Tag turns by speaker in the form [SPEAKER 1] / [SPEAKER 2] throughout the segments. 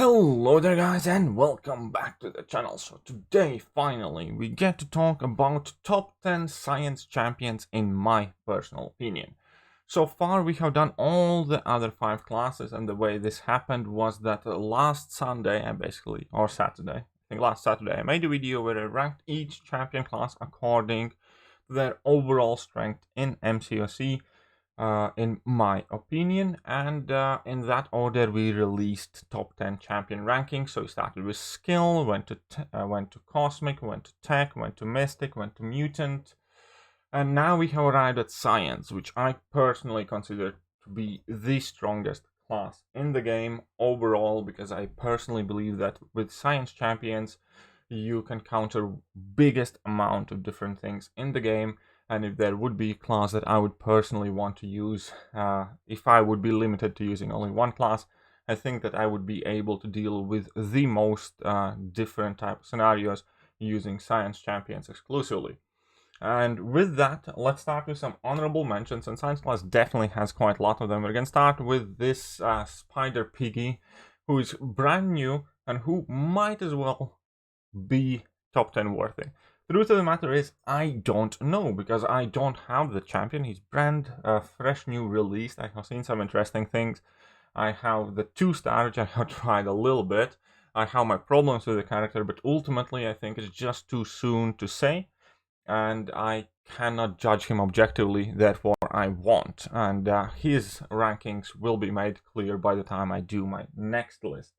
[SPEAKER 1] Hello there guys and welcome back to the channel. So today finally we get to talk about top 10 science champions in my personal opinion. So far we have done all the other 5 classes, and the way this happened was that last Sunday or Saturday, I think last Saturday, I made a video where I ranked each champion class according to their overall strength in MCOC. In my opinion, and in that order we released top 10 champion rankings. So we started with skill, went to cosmic, went to tech, went to mystic, went to mutant, and now we have arrived at science, which I personally consider to be the strongest class in the game overall, because I personally believe that with science champions you can counter biggest amount of different things in the game. And if there would be a class that I would personally want to use, if I would be limited to using only one class, I think that I would be able to deal with the most different type of scenarios using science champions exclusively. And with that, let's start with some honorable mentions, and science class definitely has quite a lot of them. We're going to start with this Spider Piggy, who is brand new and who might as well be top 10 worthy. Truth of the matter is, I don't know, because I don't have the champion. He's brand fresh new released. I have seen some interesting things. I have the 2-star, which I have tried a little bit. I have my problems with the character, but ultimately I think it's just too soon to say, and I cannot judge him objectively, therefore I won't. And his rankings will be made clear by the time I do my next list.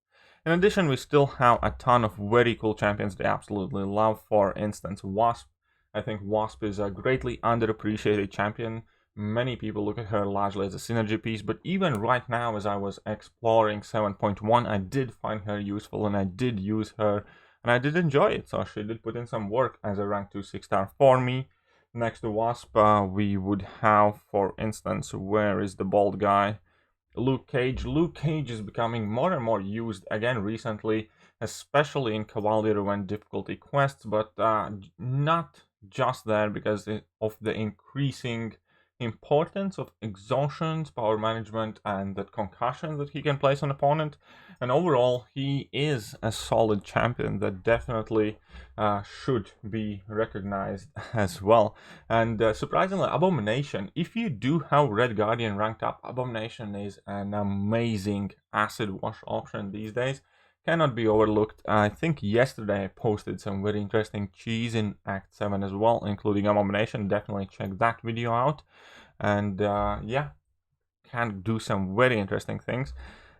[SPEAKER 1] In addition, we still have a ton of very cool champions that I absolutely love. For instance, Wasp. I think Wasp is a greatly underappreciated champion. Many people look at her largely as a synergy piece, but even right now, as I was exploring 7.1, I did find her useful and I did use her and I did enjoy it. So she did put in some work as a rank 2 6-star for me. Next to Wasp, we would have, for instance, where is the bald guy? Luke Cage. Luke Cage is becoming more and more used again recently, especially in Cavalier and difficulty quests, but not just there, because of the increasing importance of exhaustions, power management, and that concussion that he can place on opponent. And overall, he is a solid champion that definitely should be recognized as well. And surprisingly, Abomination, if you do have Red Guardian ranked up, Abomination is an amazing acid wash option these days. Cannot be overlooked. I think yesterday I posted some very interesting cheese in Act 7 as well, including Abomination. Definitely check that video out. And yeah, can do some very interesting things.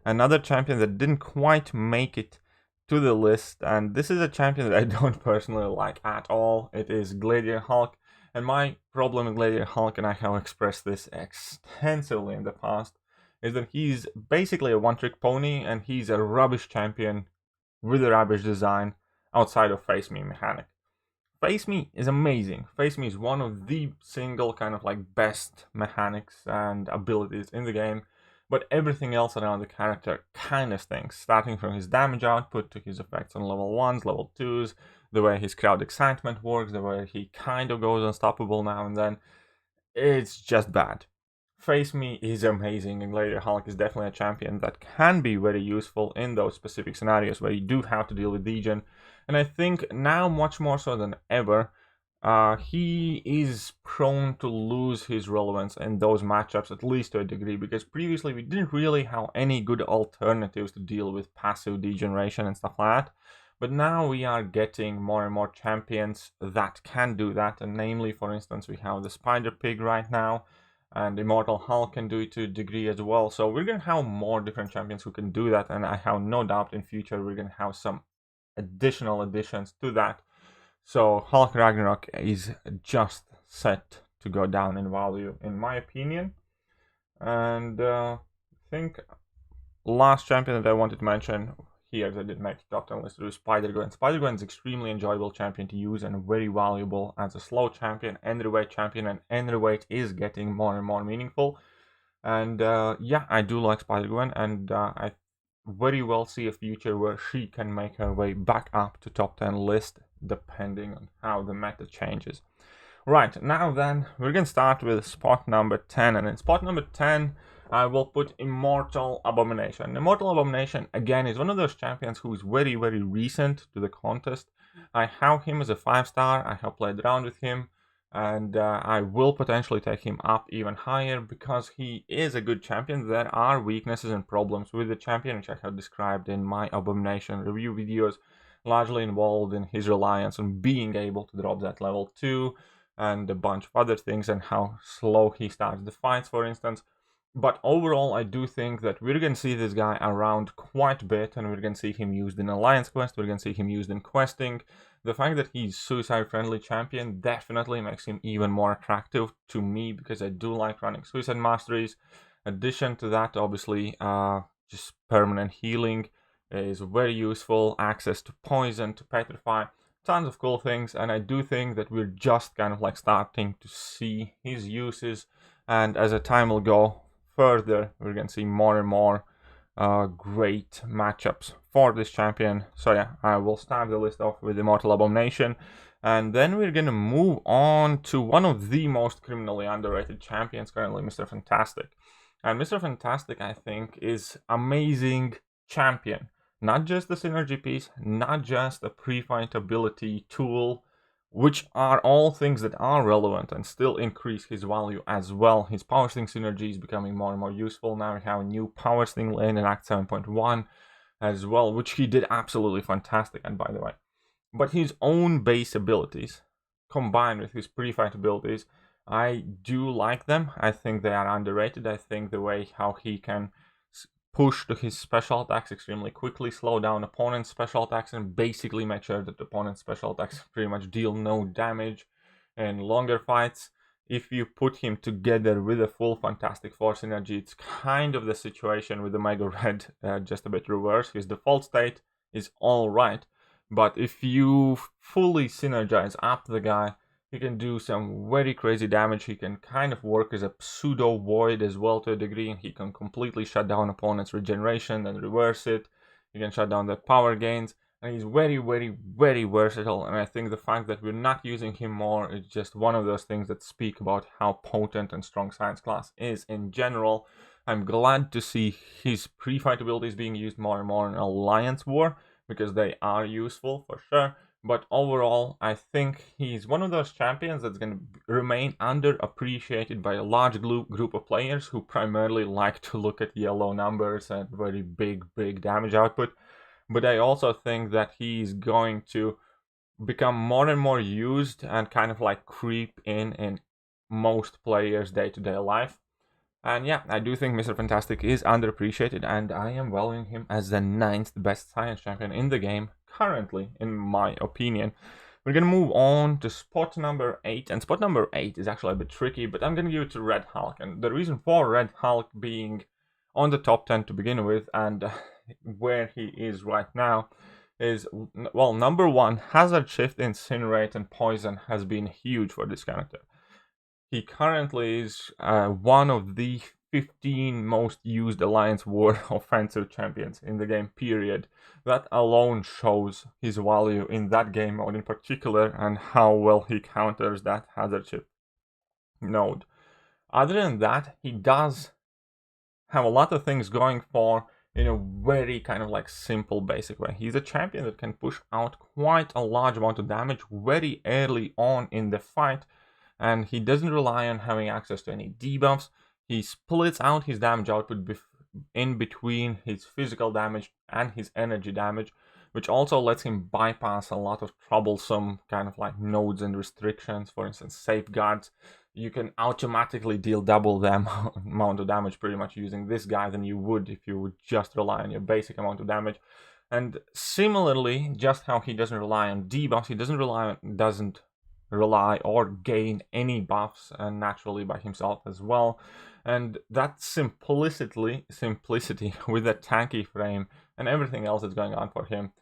[SPEAKER 1] Another champion that didn't quite make it to the list, and this is a champion that I don't personally like at all. It is Gladiator Hulk. And my problem with Gladiator Hulk, and I have expressed this extensively in the past, is that he's basically a one-trick pony, and he's a rubbish champion with a rubbish design outside of Face Me mechanic. Face Me is amazing. Face Me is one of the single kind of like best mechanics and abilities in the game, but everything else around the character kind of stinks, starting from his damage output to his effects on level 1s, level 2s, the way his crowd excitement works, the way he kind of goes unstoppable now and then. It's just bad. Face Me is amazing, and Gladiator Hulk is definitely a champion that can be very useful in those specific scenarios where you do have to deal with degen. And I think now much more so than ever, he is prone to lose his relevance in those matchups, at least to a degree, because previously we didn't really have any good alternatives to deal with passive degeneration and stuff like that. But now we are getting more and more champions that can do that, and namely, for instance, we have the Spider Pig right now, and Immortal Hulk can do it to a degree as well. So we're going to have more different champions who can do that, and I have no doubt in future we're going to have some additional additions to that. So Hulk Ragnarok is just set to go down in value, in my opinion. And I think last champion that I wanted to mention here that did make the top 10 list was Spider-Gwen. Spider-Gwen is an extremely enjoyable champion to use and very valuable as a slow champion, entry weight champion, and entry weight is getting more and more meaningful. And yeah, I do like Spider-Gwen, and I very well see a future where she can make her way back up to top 10 list, depending on how the meta changes. Right, now then, we're going to start with spot number 10, and in spot number 10, I will put Immortal Abomination. Immortal Abomination, again, is one of those champions who is very, very recent to the contest. I have him as a 5-star, I have played around with him, and I will potentially take him up even higher because he is a good champion. There are weaknesses and problems with the champion, which I have described in my Abomination review videos, largely involved in his reliance on being able to drop that level 2 and a bunch of other things, and how slow he starts the fights, for instance. But overall, I do think that we're going to see this guy around quite a bit, and we're going to see him used in Alliance Quest, we're going to see him used in questing. The fact that he's suicide-friendly champion definitely makes him even more attractive to me, because I do like running suicide masteries. Addition to that, obviously, just permanent healing is very useful, access to poison, to petrify, tons of cool things, and I do think that we're just kind of like starting to see his uses, and as the time will go further, we're going to see more and more great matchups for this champion. So yeah, I will start the list off with Immortal Abomination, and then we're going to move on to one of the most criminally underrated champions currently, Mr. Fantastic. And Mr. Fantastic, I think, is amazing champion. Not just the synergy piece, not just a pre-fight ability tool, which are all things that are relevant and still increase his value as well. His Power Sting synergy is becoming more and more useful. Now we have a new Power Sting lane in Act 7.1 as well, which he did absolutely fantastic, and by the way. But his own base abilities, combined with his pre-fight abilities, I do like them. I think they are underrated. I think the way how he can push to his special attacks extremely quickly, slow down opponent's special attacks, and basically make sure that opponent's special attacks pretty much deal no damage in longer fights. If you put him together with a full Fantastic Four synergy, it's kind of the situation with the Mega Red, just a bit reverse. His default state is alright, but if you fully synergize up the guy, he can do some very crazy damage. He can kind of work as a pseudo void as well to a degree, and he can completely shut down opponent's regeneration and reverse it. He can shut down their power gains, and he's very, very, very versatile. And I think the fact that we're not using him more is just one of those things that speak about how potent and strong Science class is in general. I'm glad to see his pre-fight abilities being used more and more in Alliance War, because they are useful for sure. But overall, I think he's one of those champions that's going to remain underappreciated by a large group of players who primarily like to look at yellow numbers and very big damage output. But I also think that he's going to become more and more used and kind of like creep in most players' day-to-day life. And yeah, I do think Mr. Fantastic is underappreciated, and I am valuing him as the 9th best science champion in the game currently, in my opinion. We're going to move on to spot number 8, and spot number 8 is actually a bit tricky, but I'm going to give it to Red Hulk. And the reason for Red Hulk being on the top 10 to begin with, and where he is right now, is, well, number 1, Hazard Shift, Incinerate, and Poison has been huge for this character. He currently is one of the 15 most used Alliance War offensive champions in the game, period. That alone shows his value in that game mode in particular, and how well he counters that Hazard Shift node. Other than that, he does have a lot of things going for in a very kind of like simple, basic way. He's a champion that can push out quite a large amount of damage very early on in the fight, and he doesn't rely on having access to any debuffs. He splits out his damage output in between his physical damage and his energy damage, which also lets him bypass a lot of troublesome kind of like nodes and restrictions. For instance, safeguards. You can automatically deal double the amount of damage pretty much using this guy than you would if you would just rely on your basic amount of damage. And similarly, just how he doesn't rely on debuffs, he doesn't rely or gain any buffs naturally by himself as well. And that simplicity with the tanky frame and everything else that's going on for him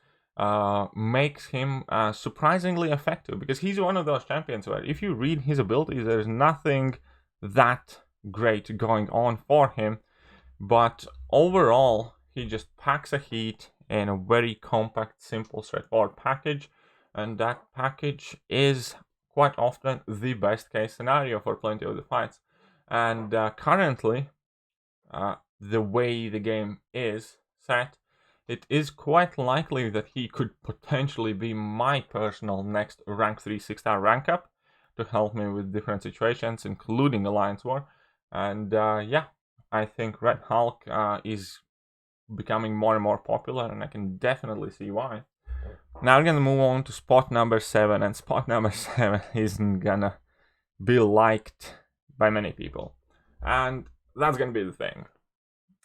[SPEAKER 1] makes him surprisingly effective, because he's one of those champions where if you read his abilities, there's nothing that great going on for him, but overall he just packs a heat in a very compact, simple, straightforward package, and that package is quite often the best case scenario for plenty of the fights. And currently, the way the game is set, it is quite likely that he could potentially be my personal next rank 3 6-star rank up to help me with different situations, including Alliance War. And yeah, I think Red Hulk is becoming more and more popular, and I can definitely see why. Now we're gonna move on to spot number 7, and spot number 7 isn't gonna be liked by many people, and that's gonna be the Thing.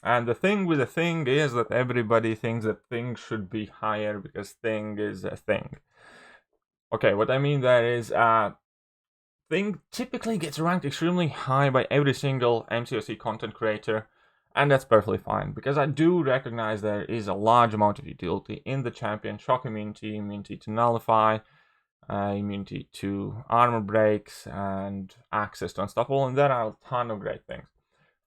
[SPEAKER 1] And the thing with the Thing is that everybody thinks that Thing should be higher because Thing is a thing. Okay, what I mean there is Thing typically gets ranked extremely high by every single MCOC content creator, and that's perfectly fine, because I do recognize there is a large amount of utility in the champion. Shock immunity, immunity to nullify, immunity to armor breaks, and access to unstoppable, and there are a ton of great things.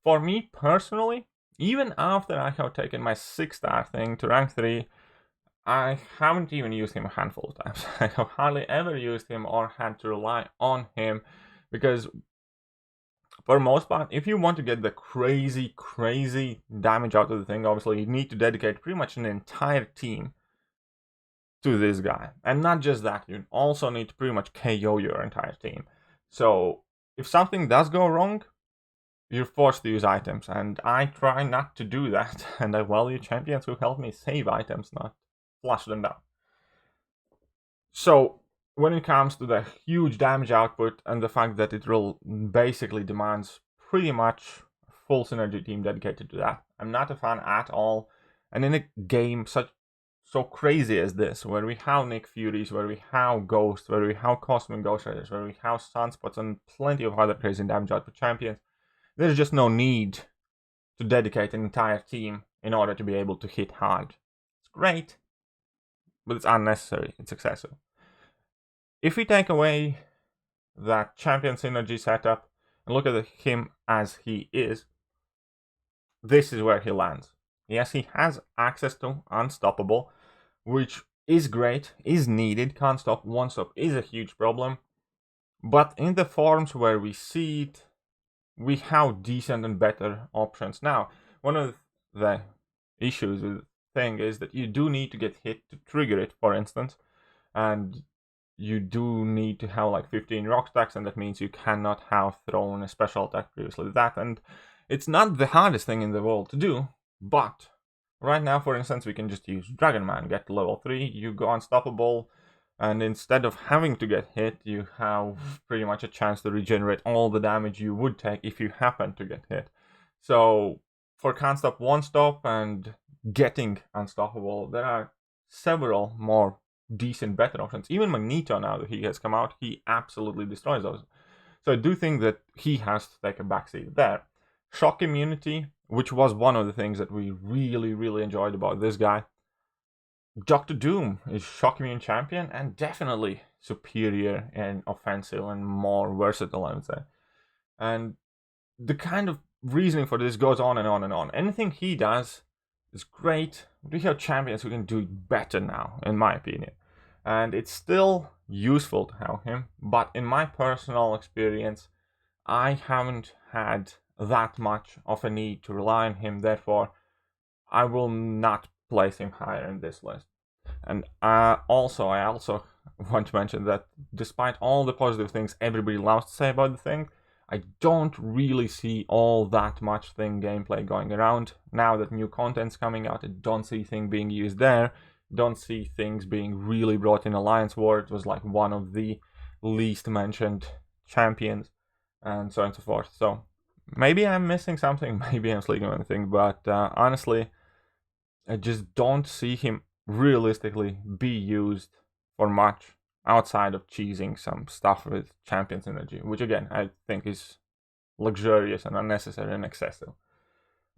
[SPEAKER 1] For me personally, even after I have taken my 6-star Thing to rank 3, I haven't even used him a handful of times. I have hardly ever used him or had to rely on him, because for the most part, if you want to get the crazy damage out of the Thing, obviously you need to dedicate pretty much an entire team to this guy. And not just that, you also need to pretty much KO your entire team. So if something does go wrong, you're forced to use items, and I try not to do that, and I value champions who help me save items, not flush them down. So when it comes to the huge damage output and the fact that it basically demands pretty much a full synergy team dedicated to that, I'm not a fan at all. And in a game so crazy as this, where we have Nick Furies, where we have Ghost, where we have Cosmic Ghost Riders, where we have Sunspots, and plenty of other crazy damage output champions, there's just no need to dedicate an entire team in order to be able to hit hard. It's great, but it's unnecessary, it's excessive. If we take away that champion synergy setup and look at him as he is, this is where he lands. Yes, he has access to unstoppable, which is great, is needed. Can't stop, one stop is a huge problem. But in the forms where we see it, we have decent and better options. Now, one of the issues with the Thing is that you do need to get hit to trigger it, for instance, and you do need to have like 15 rock stacks, and that means you cannot have thrown a special attack previously to that, and it's not the hardest thing in the world to do. But right now, for instance, we can just use Dragon Man, get to level 3, you go unstoppable, and instead of having to get hit, you have pretty much a chance to regenerate all the damage you would take if you happen to get hit. So for can't stop, one stop, and getting unstoppable, there are several more decent, better options. Even Magneto, now that he has come out, he absolutely destroys those. So I do think that he has to take a backseat there. Shock immunity, which was one of the things that we really enjoyed about this guy. Dr. Doom is shock immune champion, and definitely superior in offensive and more versatile, I would say. And the kind of reasoning for this goes on and on and on. Anything he does is great. We have champions who can do it better now, in my opinion. And it's still useful to have him, but in my personal experience, I haven't had that much of a need to rely on him. Therefore, I will not place him higher in this list. And I also want to mention that despite all the positive things everybody loves to say about the Thing, I don't really see all that much Thing gameplay going around. Now that new content's coming out, I don't see Thing being used there. Don't see things being really brought in Alliance War. It was like one of the least mentioned champions, and so on and so forth. So maybe I'm missing something, maybe I'm sleeping on anything, but honestly, I just don't see him realistically be used for much outside of cheesing some stuff with champion synergy, which again, I think is luxurious and unnecessary and excessive.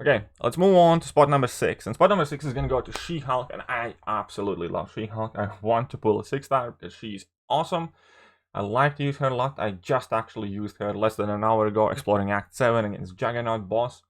[SPEAKER 1] Okay, let's move on to spot number 6. And spot number 6 is going to go to She-Hulk, and I absolutely love She-Hulk. I want to pull a 6-star because she's awesome. I like to use her a lot. I just actually used her less than an hour ago exploring Act 7 against Juggernaut boss.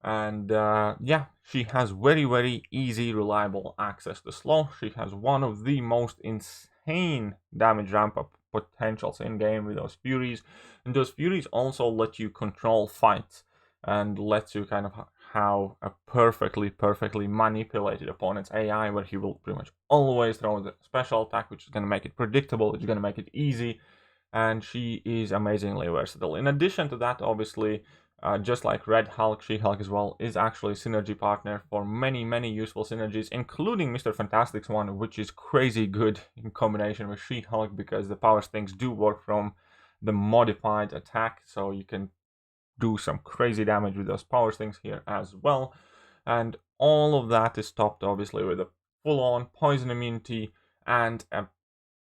[SPEAKER 1] And yeah, she has very easy, reliable access to slow. She has one of the most insane damage ramp-up potentials in-game with those Furies. And those Furies also let you control fights and lets you kind of how a perfectly manipulated opponent's AI, where he will pretty much always throw the special attack, which is going to make it predictable, which is going to make it easy, and she is amazingly versatile. In addition to that, obviously, just like Red Hulk, She-Hulk as well is actually a synergy partner for many useful synergies, including Mr. Fantastic's one, which is crazy good in combination with She-Hulk, because the power stings do work from the modified attack, so you can do some crazy damage with those power stings here as well. And all of that is topped obviously with a full-on poison immunity and a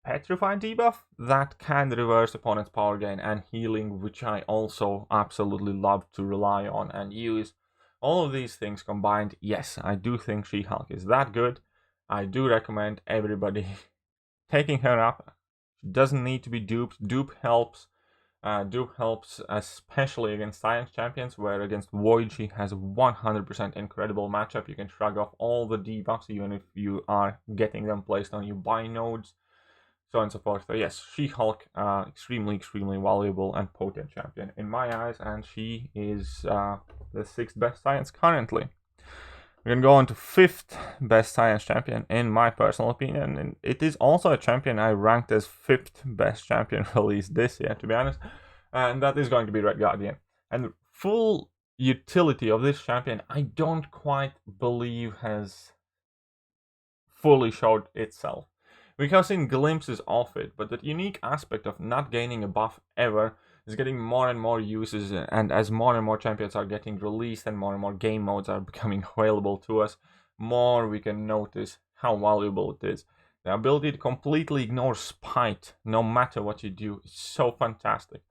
[SPEAKER 1] petrified debuff that can reverse opponent's power gain and healing, which I also absolutely love to rely on and use. All of these things combined, yes, I do think She-Hulk is that good. I do recommend everybody taking her up. She doesn't need to be duped. Dupe helps. Dupe helps especially against Science Champions, where against Void she has a 100% incredible matchup. You can shrug off all the debuffs even if you are getting them placed on you by nodes, so on and so forth. So yes, She-Hulk, extremely valuable and potent champion in my eyes, and she is the 6th best Science currently. We're gonna go on to 5th best Science champion in my personal opinion, and it is also a champion I ranked as 5th best champion released this year, to be honest, and that is going to be Red Guardian. And full utility of this champion, I don't quite believe has fully showed itself. We have seen glimpses of it, but that unique aspect of not gaining a buff ever is getting more and more uses, and as more and more champions are getting released and more game modes are becoming available to us, more we can notice how valuable it is. The ability to completely ignore spite no matter what you do is so fantastic.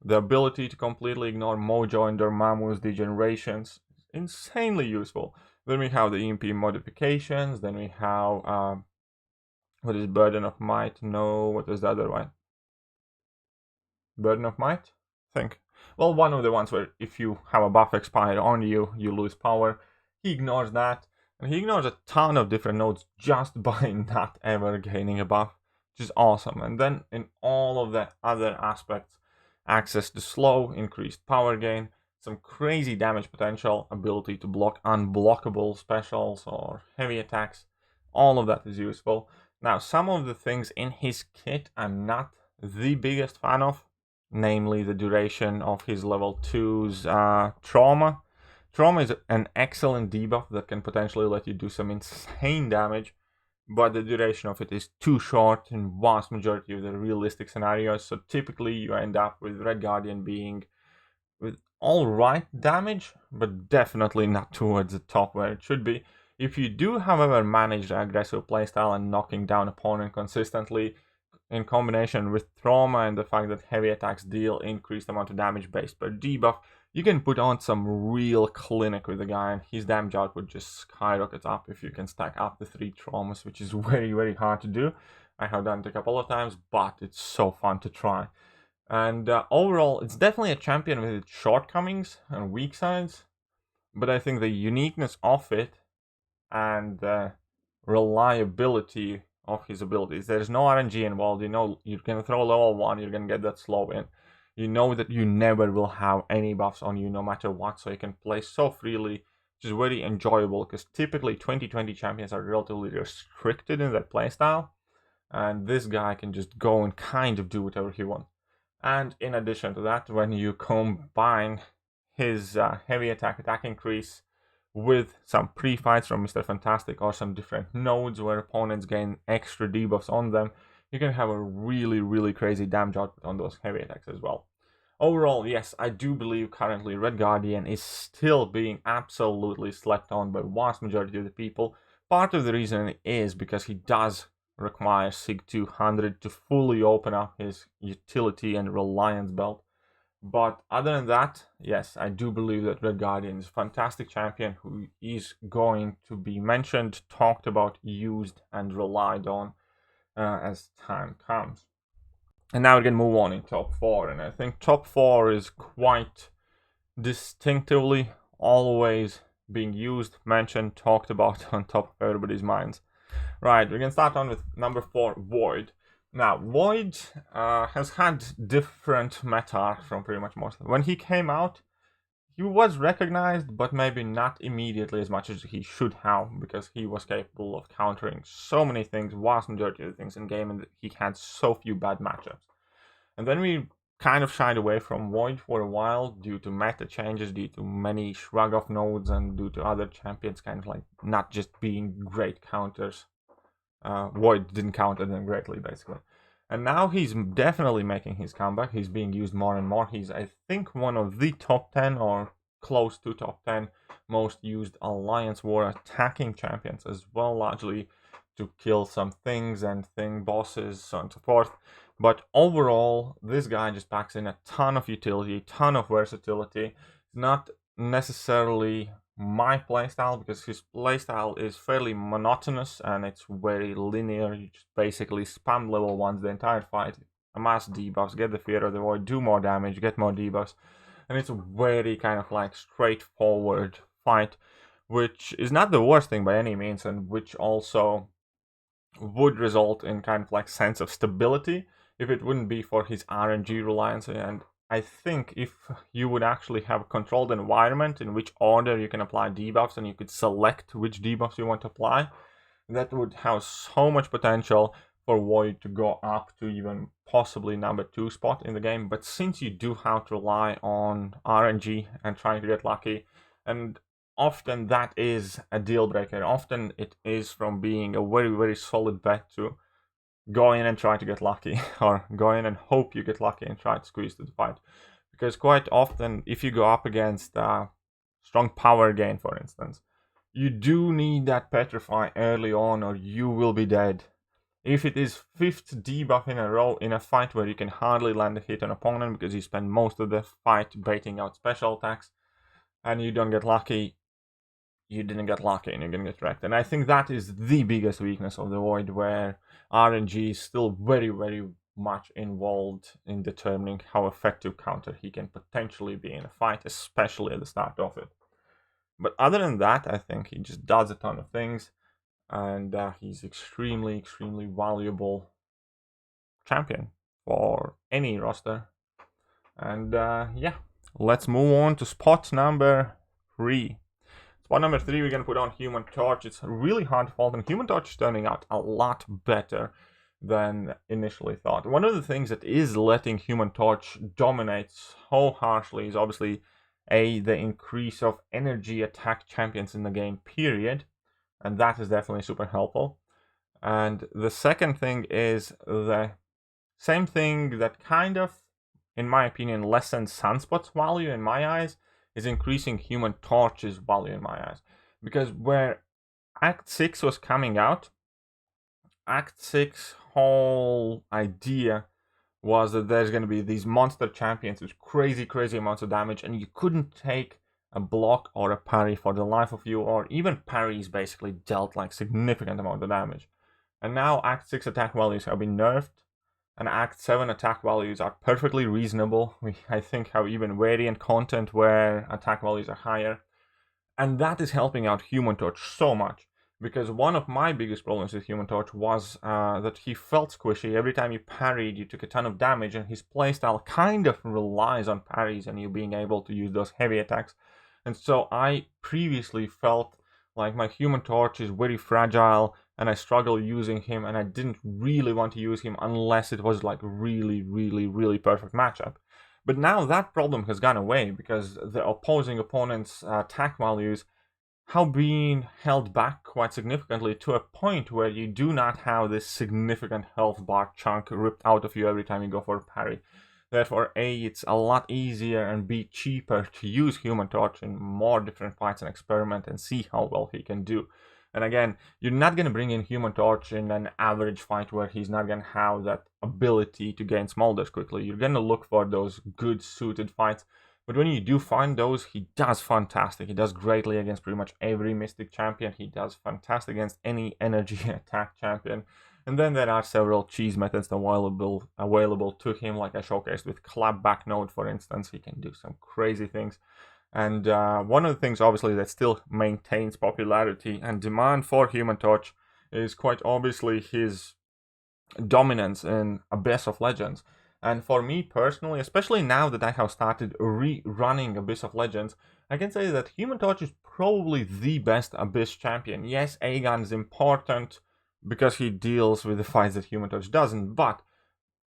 [SPEAKER 1] The ability to completely ignore Mojo and Dormammu's degenerations is insanely useful. Then we have the EMP modifications, then we have what is Burden of Might? No, what is the other one? Burden of Might? I think. Well, one of the ones where if you have a buff expire on you, you lose power. He ignores that. And he ignores a ton of different nodes just by not ever gaining a buff, which is awesome. And then in all of the other aspects, access to slow, increased power gain, some crazy damage potential, ability to block unblockable specials or heavy attacks, all of that is useful. Now, some of the things in his kit I'm not the biggest fan of, namely the duration of his level 2's trauma. Trauma is an excellent debuff that can potentially let you do some insane damage, but the duration of it is too short in vast majority of the realistic scenarios, so typically you end up with Red Guardian being with alright damage, but definitely not towards the top where it should be. If you do, however, manage the aggressive playstyle and knocking down opponent consistently, in combination with trauma and the fact that heavy attacks deal increased amount of damage based per debuff, you can put on some real clinic with the guy, and his damage output just skyrockets up if you can stack up the 3 traumas, which is very hard to do. I have done it a couple of times, but it's so fun to try. And overall, it's definitely a champion with its shortcomings and weak sides, but I think the uniqueness of it and the reliability of his abilities. There's no RNG involved. You know you're gonna throw level 1, you're gonna get that slow in. You know that you never will have any buffs on you no matter what, so you can play so freely, which is very enjoyable, because typically 2020 champions are relatively restricted in their playstyle, and this guy can just go and kind of do whatever he wants. And in addition to that, when you combine his heavy attack increase with some pre-fights from Mr. Fantastic or some different nodes where opponents gain extra debuffs on them, you can have a really crazy damage output on those heavy attacks as well. Overall, yes, I do believe currently Red Guardian is still being absolutely slept on by vast majority of the people. Part of the reason is because he does require SIG 200 to fully open up his utility and reliance belt. But other than that, yes, I do believe that Red Guardian is a fantastic champion who is going to be mentioned, talked about, used, and relied on as time comes. And now we're going to move on in top 4. And I think top 4 is quite distinctively always being used, mentioned, talked about on top of everybody's minds. Right, we're going to start on with number 4, Void. Now, Void has had different meta from pretty much most. When he came out, he was recognized, but maybe not immediately as much as he should have, because he was capable of countering so many things, vast majority of the things in game, and he had so few bad matchups. And then we kind of shied away from Void for a while due to meta changes, due to many shrug off nodes, and due to other champions kind of like not just being great counters. Void didn't counter them greatly, basically. And now he's definitely making his comeback. He's being used more and more. He's, I think, one of the top 10 or close to top 10 most used Alliance War attacking champions as well, largely to kill some things and thing bosses, so on and so forth. But overall, this guy just packs in a ton of utility, a ton of versatility. Not necessarily my playstyle, because his playstyle is fairly monotonous and it's very linear. You just basically spam level 1s the entire fight, amass debuffs, get the Fear of the Void, do more damage, get more debuffs, and it's a very kind of like straightforward fight, which is not the worst thing by any means, and which also would result in kind of like sense of stability if it wouldn't be for his RNG reliance. And I think if you would actually have a controlled environment in which order you can apply debuffs, and you could select which debuffs you want to apply, that would have so much potential for Void to go up to even possibly number 2 spot in the game. But since you do have to rely on RNG and trying to get lucky, and often that is a deal breaker, often it is from being a very, very solid bet to go in and try to get lucky, or go in and hope you get lucky and try to squeeze to the fight. Because quite often, if you go up against strong power gain, for instance, you do need that petrify early on, or you will be dead. If it is 5th debuff in a row in a fight where you can hardly land a hit on opponent because you spend most of the fight baiting out special attacks, and you don't get lucky, you didn't get lucky and you're gonna get wrecked. And I think that is the biggest weakness of the Void, where RNG is still very, very much involved in determining how effective counter he can potentially be in a fight, especially at the start of it. But other than that, I think he just does a ton of things, and he's extremely, extremely valuable champion for any roster. And yeah, let's move on to spot number 3. Spot number 3, we're going to put on Human Torch. It's really hard to fault, and Human Torch is turning out a lot better than initially thought. One of the things that is letting Human Torch dominate so harshly is obviously the increase of energy attack champions in the game, period. And that is definitely super helpful. And the second thing is the same thing that kind of, in my opinion, lessens Sunspot's value in my eyes, is increasing Human Torch's value in my eyes. Because where Act 6 was coming out, Act 6 whole idea was that there's going to be these monster champions with crazy, crazy amounts of damage, and you couldn't take a block or a parry for the life of you, or even parries basically dealt like significant amount of damage. And now Act 6 attack values have been nerfed, and Act 7 attack values are perfectly reasonable. We, I think, have even variant content where attack values are higher. And that is helping out Human Torch so much. Because one of my biggest problems with Human Torch was that he felt squishy. Every time you parried, you took a ton of damage, and his playstyle kind of relies on parries and you being able to use those heavy attacks. And so I previously felt like my Human Torch is very fragile, and I struggle using him, and I didn't really want to use him unless it was like really, really, really perfect matchup. But now that problem has gone away, because the opposing opponent's attack values have been held back quite significantly, to a point where you do not have this significant health bar chunk ripped out of you every time you go for a parry. Therefore, A, it's a lot easier, and B, cheaper to use Human Torch in more different fights and experiment and see how well he can do. And again, you're not going to bring in Human Torch in an average fight where he's not going to have that ability to gain smolders quickly. You're going to look for those good suited fights. But when you do find those, he does fantastic. He does greatly against pretty much every Mystic champion. He does fantastic against any energy attack champion. And then there are several cheese methods available to him, like I showcased with Clapback Node, for instance. He can do some crazy things. And one of the things, obviously, that still maintains popularity and demand for Human Torch is quite obviously his dominance in Abyss of Legends. And for me personally, especially now that I have started rerunning Abyss of Legends, I can say that Human Torch is probably the best Abyss champion. Yes, Aegon is important because he deals with the fights that Human Torch doesn't, but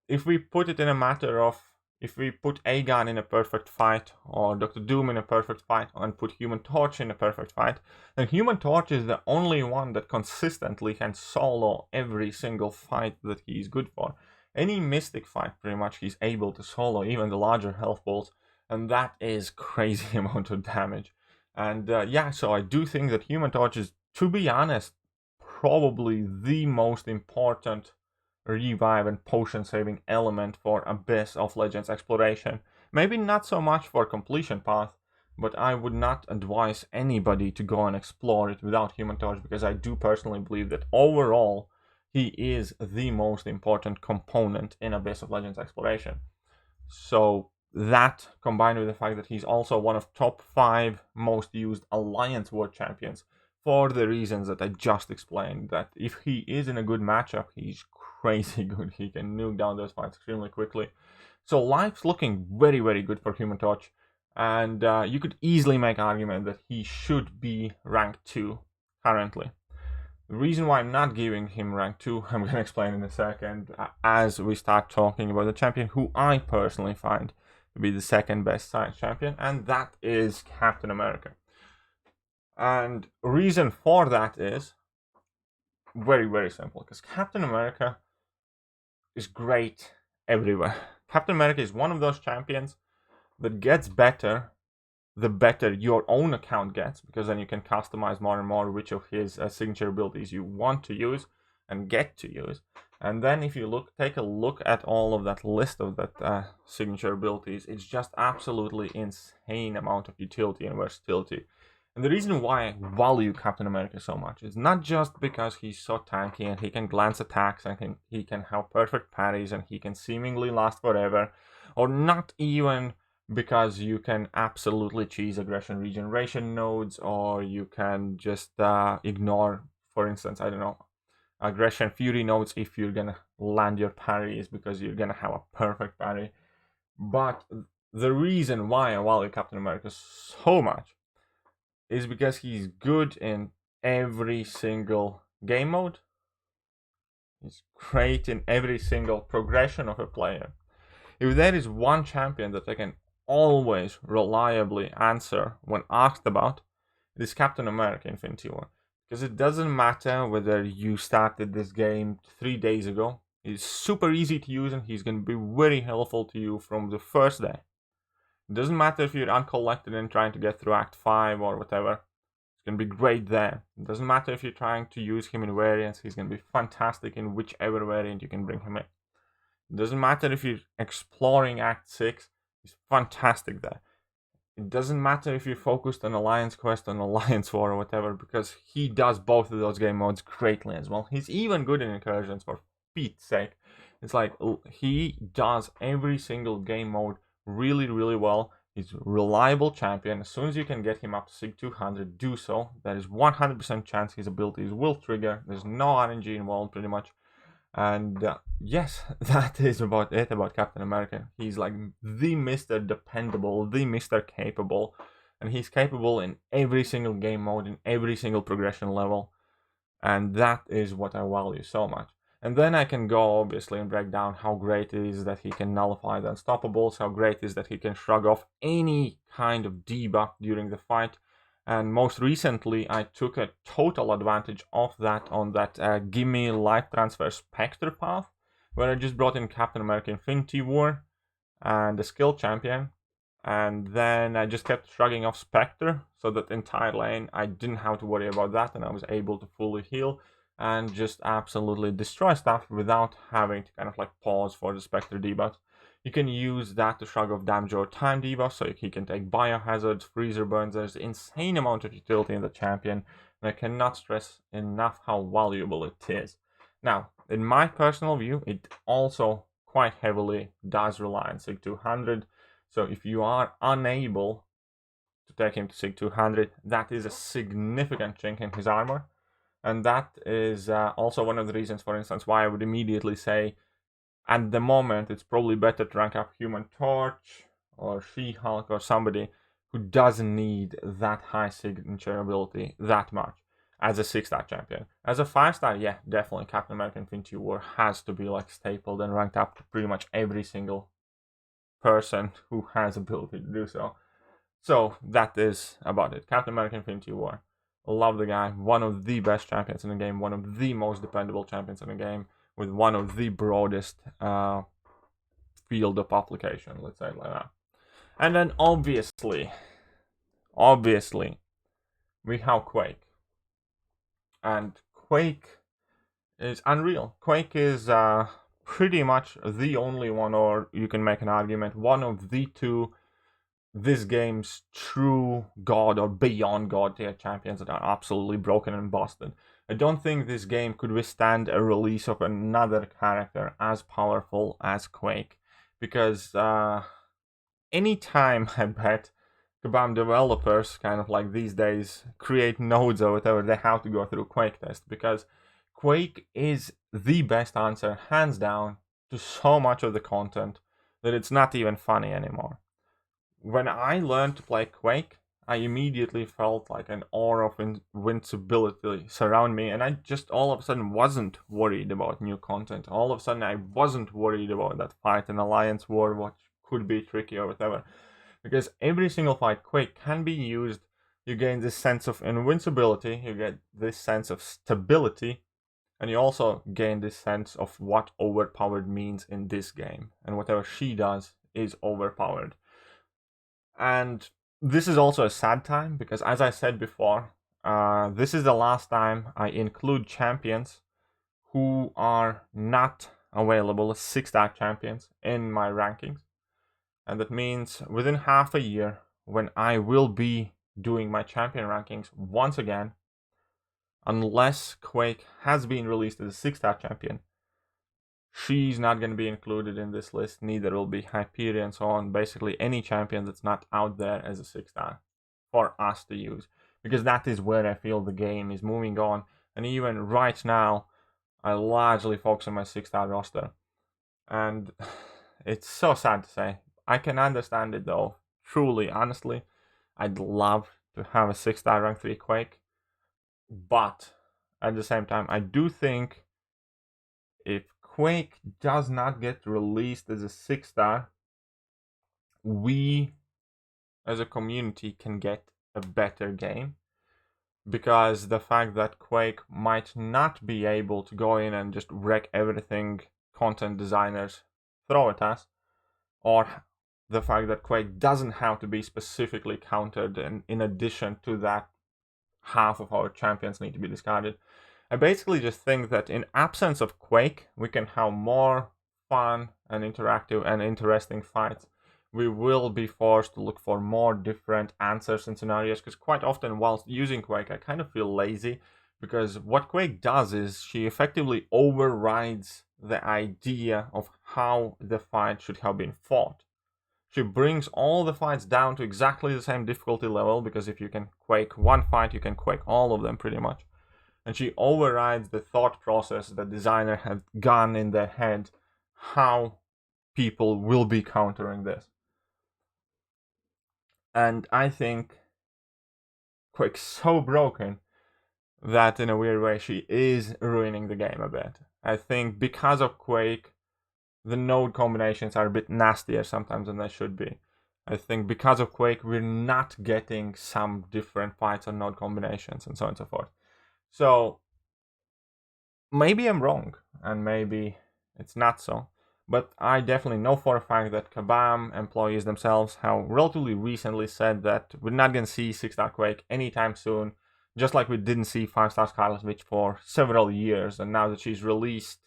[SPEAKER 1] if we put it in a matter of, if we put Aegon in a perfect fight, or Dr. Doom in a perfect fight, and put Human Torch in a perfect fight, then Human Torch is the only one that consistently can solo every single fight that he's good for. Any Mystic fight, pretty much, he's able to solo, even the larger health balls, and that is crazy amount of damage. And yeah, so I do think that Human Torch is, to be honest, probably the most important revive and potion saving element for Abyss of Legends exploration. Maybe not so much for completion path, but I would not advise anybody to go and explore it without Human Torch, because I do personally believe that overall he is the most important component in Abyss of Legends exploration. So that, combined with the fact that he's also one of top 5 most used Alliance War champions, for the reasons that I just explained, that if he is in a good matchup, he's crazy good. He can nuke down those fights extremely quickly. So life's looking very, very good for Human Torch, and you could easily make an argument that he should be rank 2 currently. The reason why I'm not giving him rank 2, I'm going to explain in a second, as we start talking about the champion who I personally find to be the second best science champion, and that is Captain America. And reason for that is very, very simple, because Captain America is great everywhere. Captain America is one of those champions that gets better the better your own account gets, because then you can customize more and more which of his signature abilities you want to use and get to use. And then if you take a look at all of that list of that signature abilities, it's just absolutely insane amount of utility and versatility. And the reason why I value Captain America so much is not just because he's so tanky and he can glance attacks and he can have perfect parries and he can seemingly last forever, or not even because you can absolutely cheese aggression regeneration nodes, or you can just ignore, for instance, I don't know, aggression fury nodes if you're gonna land your parries, because you're gonna have a perfect parry. But the reason why I value Captain America so much is because he's good in every single game mode. He's great in every single progression of a player. If there is one champion that I can always reliably answer when asked about, it is Captain America Infinity War. Because it doesn't matter whether you started this game 3 days ago. It's super easy to use and he's going to be very helpful to you from the first day. It doesn't matter if you're uncollected and trying to get through Act 5 or whatever. It's going to be great there. It doesn't matter if you're trying to use him in variants. He's going to be fantastic in whichever variant you can bring him in. It doesn't matter if you're exploring Act 6. He's fantastic there. It doesn't matter if you're focused on Alliance Quest, on Alliance War, or whatever, because he does both of those game modes greatly as well. He's even good in incursions, for Pete's sake. It's like, he does every single game mode really, really well. He's a reliable champion. As soon as you can get him up to Sig 200, do so. There is 100% chance his abilities will trigger. There's no RNG involved, pretty much. And yes, that is about it about Captain America. He's like the Mr. Dependable, the Mr. Capable, and he's capable in every single game mode, in every single progression level, and that is what I value so much. And then I can go obviously and break down how great it is that he can nullify the unstoppables, how great it is that he can shrug off any kind of debuff during the fight. And most recently, I took a total advantage of that on that Gimme Life Transfer Spectre path, where I just brought in Captain America Infinity War and the skill champion, and then I just kept shrugging off Spectre, so that entire lane I didn't have to worry about that, and I was able to fully heal and just absolutely destroy stuff without having to kind of like pause for the Spectre debuff. You can use that to shrug off damage or time debuff, so he can take biohazards, freezer burns. There's an insane amount of utility in the champion, and I cannot stress enough how valuable it is. Now, in my personal view, it also quite heavily does rely on Sig 200, so if you are unable to take him to Sig 200, that is a significant chink in his armor, and that is also one of the reasons, for instance, why I would immediately say at the moment, it's probably better to rank up Human Torch or She-Hulk or somebody who doesn't need that high signature ability that much as a 6-star champion. As a 5-star, yeah, definitely Captain America Infinity War has to be like stapled and ranked up to pretty much every single person who has ability to do so. So that is about it. Captain America Infinity War. Love the guy. One of the best champions in the game. One of the most dependable champions in the game. With one of the broadest field of application, let's say it like that. And then obviously, we have Quake. And Quake is unreal. Quake is pretty much the only one, or you can make an argument, one of the two this game's true god or beyond god tier champions that are absolutely broken and busted. I don't think this game could withstand a release of another character as powerful as Quake, because anytime I bet Kabam developers, kind of like these days, create nodes or whatever, they have to go through Quake test, because Quake is the best answer, hands down, to so much of the content that it's not even funny anymore. When I learned to play Quake, I immediately felt like an aura of invincibility surround me, and I just all of a sudden wasn't worried about new content. All of a sudden I wasn't worried about that fight in Alliance War, what could be tricky or whatever. Because every single fight Quake can be used, you gain this sense of invincibility, you get this sense of stability, and you also gain this sense of what overpowered means in this game. And whatever she does is overpowered. And this is also a sad time, because as I said before, this is the last time I include champions who are not available as 6-star champions in my rankings. And that means within half a year, when I will be doing my champion rankings once again, unless Quake has been released as a 6-star champion, she's not going to be included in this list, neither will be Hyperion and so on. Basically any champion that's not out there as a 6-star for us to use, because that is where I feel the game is moving on. And even right now, I largely focus on my 6-star roster, and it's so sad to say. I can understand it though, truly, honestly. I'd love to have a 6-star rank 3 Quake, but at the same time, I do think if Quake does not get released as a 6-star, we as a community can get a better game, because the fact that Quake might not be able to go in and just wreck everything content designers throw at us, or the fact that Quake doesn't have to be specifically countered, and in addition to that, half of our champions need to be discarded. I basically just think that in absence of Quake, we can have more fun and interactive and interesting fights. We will be forced to look for more different answers and scenarios, because quite often whilst using Quake, I kind of feel lazy, because what Quake does is she effectively overrides the idea of how the fight should have been fought. She brings all the fights down to exactly the same difficulty level, because if you can Quake one fight, you can Quake all of them pretty much. And she overrides the thought process that designer had gone in their head how people will be countering this. And I think Quake's so broken that in a weird way she is ruining the game a bit. I think because of Quake, the node combinations are a bit nastier sometimes than they should be. I think because of Quake, we're not getting some different fights on node combinations and so on and so forth. So maybe I'm wrong, and maybe it's not so, but I definitely know for a fact that Kabam employees themselves have relatively recently said that we're not going to see 6-star Quake anytime soon, just like we didn't see 5-star Scarlet Witch for several years, and now that she's released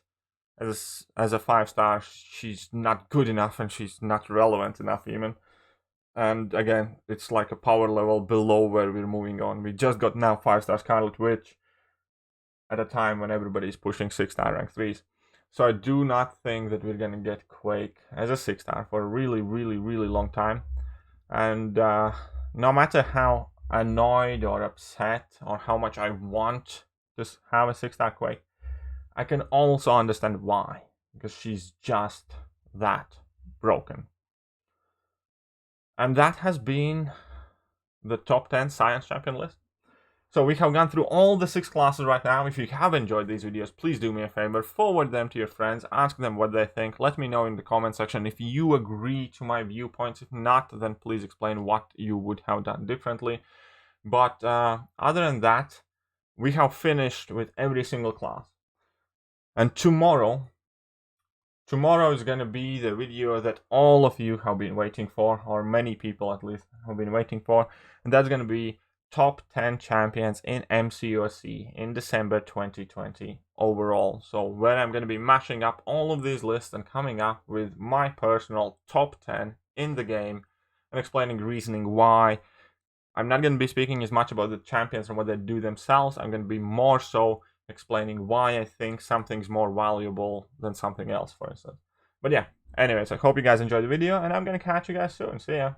[SPEAKER 1] as a 5-star, she's not good enough and she's not relevant enough even. And again, it's like a power level below where we're moving on. We just got now 5-star Scarlet Witch at a time when everybody's pushing 6-star rank 3s. So I do not think that we're gonna get Quake as a 6-star for a really, really, really long time. And no matter how annoyed or upset or how much I want to have a 6-star Quake, I can also understand why. because she's just that broken. And that has been the top 10 science champion list. So we have gone through all the 6 classes right now. If you have enjoyed these videos, please do me a favor, forward them to your friends, ask them what they think, let me know in the comment section if you agree to my viewpoints. If not, then please explain what you would have done differently. But other than that, we have finished with every single class. And tomorrow is going to be the video that all of you have been waiting for, or many people at least have been waiting for, and that's going to be top 10 champions in MCOC in December 2020 overall. So where I'm going to be mashing up all of these lists and coming up with my personal top 10 in the game and explaining reasoning why. I'm not going to be speaking as much about the champions and what they do themselves. I'm going to be more so explaining why I think something's more valuable than something else, for instance. But yeah, anyways, I hope you guys enjoyed the video, and I'm going to catch you guys soon. See ya.